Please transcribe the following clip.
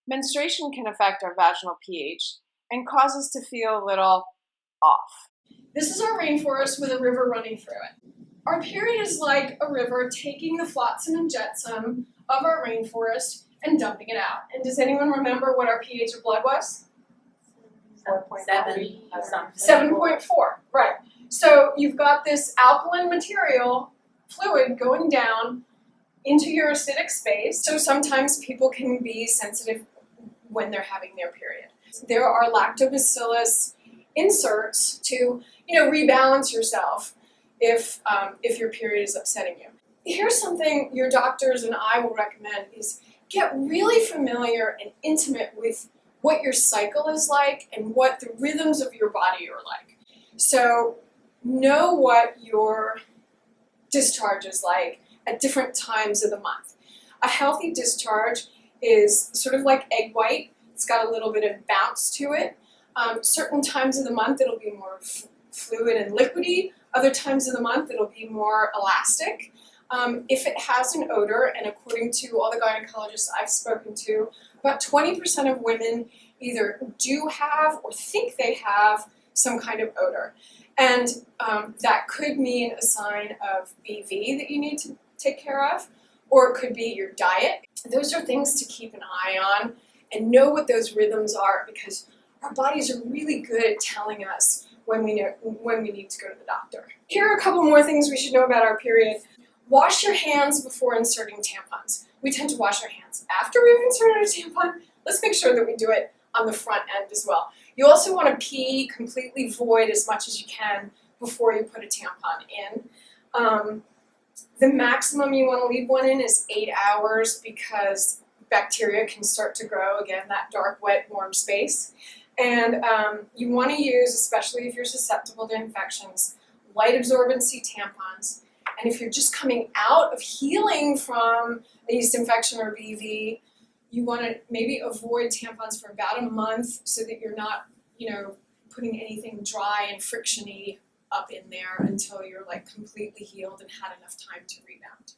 Menstruation can affect our vaginal pH and cause us to feel a little off. This is our rainforest with a river running through it. Our period is like a river taking the flotsam and jetsam of our rainforest and dumping it out. And does anyone remember what our pH of blood was? 7. 7.4, right. So you've got this alkaline material, fluid, going down into your acidic space. So sometimes people can be sensitive when they're having their period. There are lactobacillus inserts to, rebalance yourself if your period is upsetting you. Here's something your doctors and I will recommend is get really familiar and intimate with what your cycle is like and what the rhythms of your body are like. So know what your discharge is like at different times of the month. A healthy discharge is sort of like egg white. It's got a little bit of bounce to it. Certain times of the month it'll be more fluid and liquidy. Other times of the month it'll be more elastic. If it has an odor, and according to all the gynecologists I've spoken to, about 20% of women either do have or think they have some kind of odor. And that could mean a sign of BV that you need to take care of, or it could be your diet. Those are things to keep an eye on and know what those rhythms are, because our bodies are really good at telling us when we need to go to the doctor. Here are a couple more things we should know about our period. Wash your hands before inserting tampons. We tend to wash our hands after we've inserted a tampon. Let's make sure that we do it on the front end as well. You also want to pee completely void as much as you can before you put a tampon in. The maximum you want to leave one in is 8 hours, because bacteria can start to grow, again, that dark, wet, warm space. And you want to use, especially if you're susceptible to infections, light absorbency tampons. And if you're just coming out of healing from a yeast infection or BV, you want to maybe avoid tampons for about a month so that you're not, putting anything dry and frictiony up in there until you're like completely healed and had enough time to rebound.